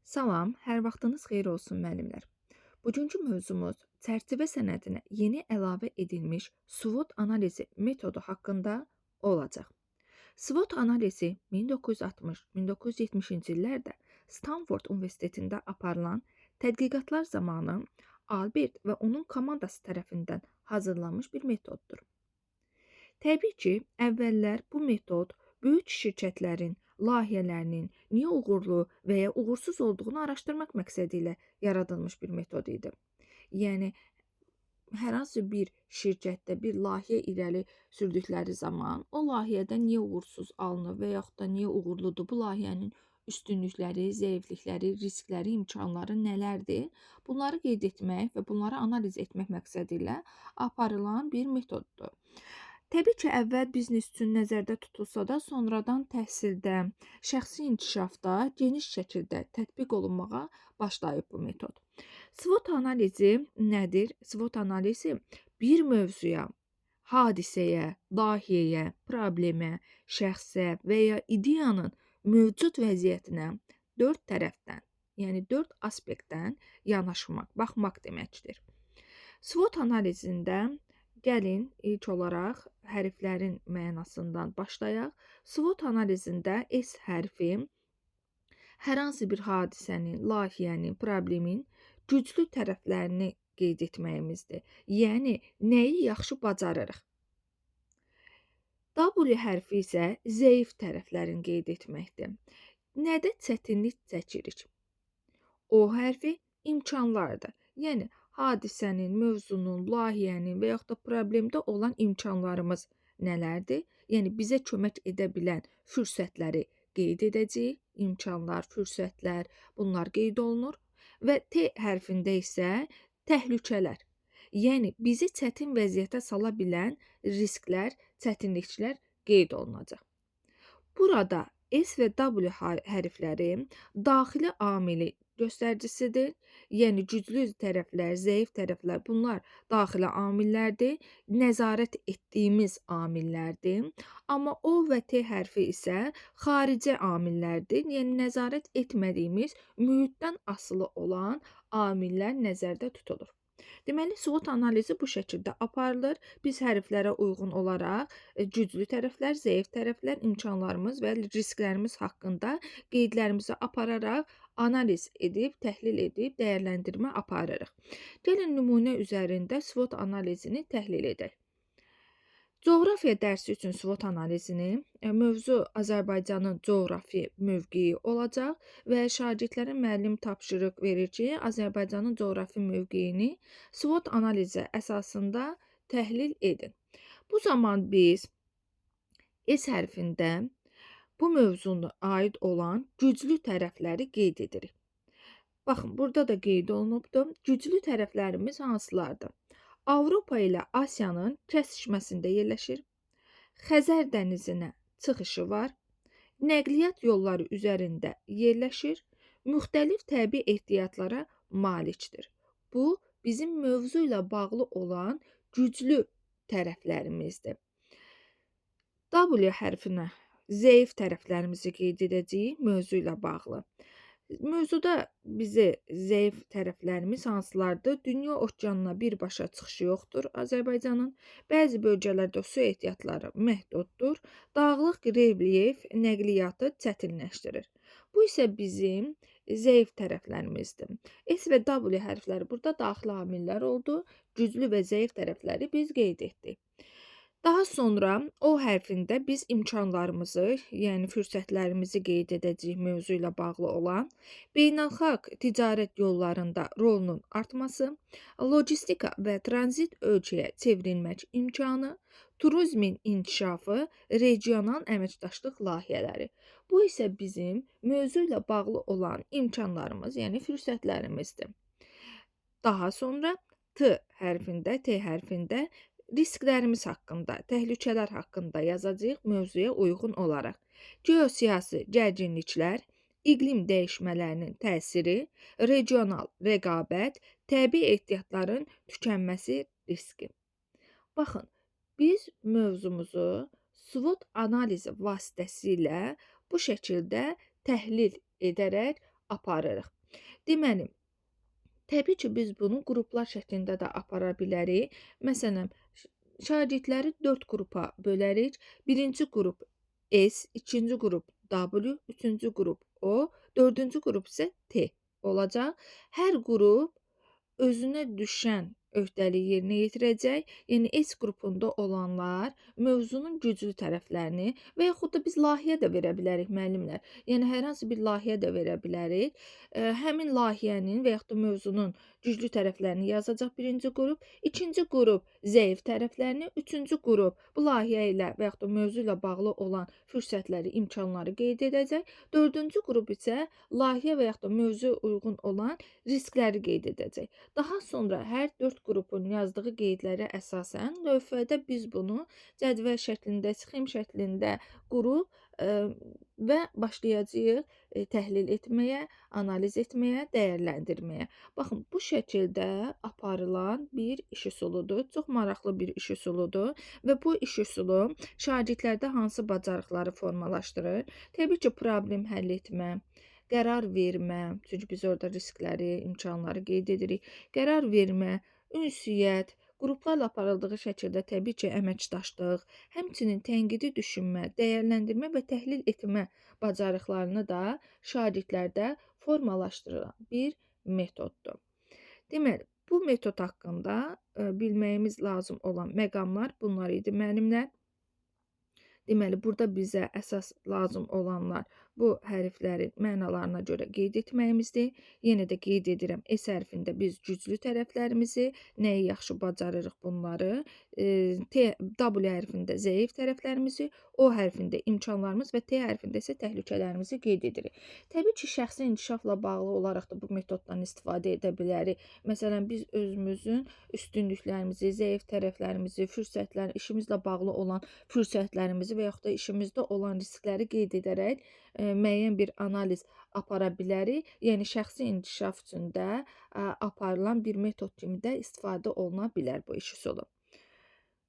Salam, hər vaxtınız xeyir olsun müəllimlər. Bugünkü mövzumuz çərçivə sənədinə yeni əlavə edilmiş SWOT analizi metodu haqqında olacaq. SWOT analizi 1960-1970-ci illərdə Stanford Universitetində aparılan tədqiqatlar zamanı Albert və onun komandası tərəfindən hazırlanmış bir metoddur. Təbii ki, əvvəllər bu metod böyük şirkətlərin layihələrinin niyə uğurlu və ya uğursuz olduğunu araşdırmaq məqsədi ilə yaradılmış bir metod idi. Yəni hər hansı bir şirkətdə bir layihə irəli sürdükləri zaman o layihədə niyə uğursuz alınır və yaxud da niyə uğurludur, bu layihənin üstünlükləri, zəiflikləri, riskləri, imkanları nələrdir? Bunları qeyd etmək və bunları analiz etmək məqsədi ilə aparılan bir metoddur. Təbii ki, əvvəl biznes üçün nəzərdə tutulsa da, sonradan təhsildə, şəxsi inkişafda geniş şəkildə tətbiq olunmağa başlayıb bu metod. SWOT analizi nədir? SWOT analizi bir mövzuya, hadisəyə, layihəyə, problemə, şəxsə və ya ideyanın mövcud vəziyyətinə 4 tərəfdən, yəni 4 aspektdən yanaşmaq, baxmaq deməkdir. SWOT analizində gəlin ilk olaraq hərflərin mənasından başlayaq. SWOT analizində S hərfi hər hansı bir hadisənin, layihənin, problemin güclü tərəflərini qeyd etməyimizdir. Yəni, nəyi yaxşı bacarırıq. W hərfi isə zəif tərəflərini qeyd etməkdir. Nədə çətinlik çəkirik? O hərfi imkanlardır. Yəni, hadisənin, mövzunun, layihənin və yaxud da problemdə olan imkanlarımız nələrdir? Yəni, bizə kömək edə bilən fürsətləri qeyd edəcəyik. İmkanlar, fürsətlər, bunlar qeyd olunur. Və T hərfində isə təhlükələr. Yəni, bizi çətin vəziyyətə sala bilən risklər, çətinliklər qeyd olunacaq. Burada S və W hərfləri daxili amili göstəricisidir. Yəni, güclü tərəflər, zəif tərəflər, bunlar daxili amillərdir, nəzarət etdiyimiz amillərdir. Amma O və T hərfi isə xarici amillərdir. Yəni, nəzarət etmədiyimiz, mühitdən asılı olan amillər nəzərdə tutulur. Deməli, SWOT analizi bu şəkildə aparılır. Biz hərflərə uyğun olaraq güclü tərəflər, zəif tərəflər, imkanlarımız və risklərimiz haqqında qeydlərimizi apararaq analiz edib, təhlil edib, dəyərləndirmə aparırıq. Gəlin nümunə üzərində SWOT analizini təhlil edək. Coğrafiya dərsi üçün SWOT analizini mövzu Azərbaycanın coğrafi mövqeyi olacaq və şagirdlərə müəllim tapşırıq verir ki, Azərbaycanın coğrafi mövqeyini SWOT analizi əsasında təhlil edin. Bu zaman biz S hərfində bu mövzuna aid olan güclü tərəfləri qeyd edirik. Baxın, burada da qeyd olunubdur. Güclü tərəflərimiz hansılardır? Avropa ilə Asiyanın kəsişməsində yerləşir. Xəzər dənizinə çıxışı var. Nəqliyyat yolları üzərində yerləşir. Müxtəlif təbii ehtiyatlara malikdir. Bu, bizim mövzu ilə bağlı olan güclü tərəflərimizdir. W hərfinə zəif tərəflərimizi qeyd edəcəyik mövzu ilə bağlı. Mövzuda bizi zəif tərəflərimiz hansılardır? Dünya okeanına birbaşa çıxışı yoxdur Azərbaycanın. Bəzi bölgələrdə su ehtiyatları məhduddur. Dağlıq relyef nəqliyyatı çətinləşdirir. Bu isə bizim zəif tərəflərimizdir. S və W hərfləri burada daxili amillər oldu. Güclü və zəif tərəfləri biz qeyd etdik. Daha sonra O hərfində biz imkanlarımızı, yəni fürsətlərimizi qeyd edəcəyik mövzu ilə bağlı olan, beynəlxalq ticarət yollarında rolunun artması, logistika və tranzit ölkəyə çevrilmək imkanı, turizmin inkişafı, regional əməkdaşlıq layihələri. Bu isə bizim mövzu ilə bağlı olan imkanlarımız, yəni fürsətlərimizdir. Daha sonra T hərfində risklərimiz haqqında, təhlükələr haqqında yazacağıq mövzuya uyğun olaraq. Geosiyasi gərginliklər, iqlim dəyişmələrinin təsiri, regional rəqabət, təbii ehtiyatların tükənməsi riski. Baxın, biz mövzumuzu SWOT analizi vasitəsilə bu şəkildə təhlil edərək aparırıq. Deməli, təbii ki, biz bunu qruplar şəklində də apara bilərik. Məsələn, şagirdləri 4 qrupa bölərik. Birinci qrup S, ikinci qrup W, üçüncü qrup O, dördüncü qrup isə T olacaq. Hər qrup özünə düşən öhdəliyi yerinə yetirəcək. Yəni S qrupunda olanlar mövzunun güclü tərəflərini və yaxud da biz layihə də verə bilərik müəllimlər. Yəni hər hansı bir layihə də verə bilərik. Həmin layihənin və yaxud da mövzunun güclü tərəflərini yazacaq birinci qrup, ikinci qrup zəif tərəflərini, üçüncü qrup bu layihə ilə və yaxud da mövzu ilə bağlı olan fürsətləri, imkanları qeyd edəcək. Dördüncü qrup isə layihə və yaxud da mövzuya uyğun olan riskləri qeyd edəcək. Daha sonra hər 4 qrupun yazdığı qeydlərə əsasən lövhədə biz bunu cədvəl şəklində, sxem şəklində qurub və başlayacağıq təhlil etməyə, analiz etməyə, dəyərləndirməyə. Baxın, bu şəkildə aparılan bir iş üsuludur. Çox maraqlı bir iş üsuludur və bu iş üsulu şagirdlərdə hansı bacarıqları formalaşdırır? Təbii ki, problem həll etmə, qərar vermə, çünki biz orada riskləri, imkanları qeyd edirik. Qərar vermə, ünsiyyət, qruplarla aparıldığı şəkildə təbii ki, əməkdaşlıq, həmçinin tənqidi düşünmə, dəyərləndirmə və təhlil etmə bacarıqlarını da şagirdlərdə formalaşdıran bir metoddur. Deməli, bu metod haqqında bilməyimiz lazım olan məqamlar bunlar idi müəllimlər. Deməli, burada bizə əsas lazım olanlar bu hərflərin mənalarına görə qeyd etməyimizdir. Yenə də qeyd edirəm, S hərfində biz güclü tərəflərimizi, nəyi yaxşı bacarırıq bunları, W hərfində zəif tərəflərimizi, O hərfində imkanlarımız və T hərfində isə təhlükələrimizi qeyd edirik. Təbii ki, şəxsi inkişafla bağlı olaraq da bu metoddan istifadə edə bilərik. Məsələn, biz özümüzün üstünlüklərimizi, zəif tərəflərimizi, fürsətlər, işimizlə bağlı olan fürsətlərimizi və yaxud da işimizdə olan riskləri qeyd edərək müəyyən bir analiz apara bilərik. Yəni şəxsi inkişaf üçün də aparılan bir metod kimi də istifadə oluna bilər bu iş üsulu.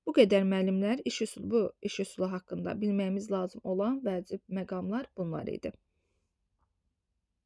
Bu qədər müəllimlər bu iş üsulu haqqında bilməyimiz lazım olan vacib məqamlar bunlar idi.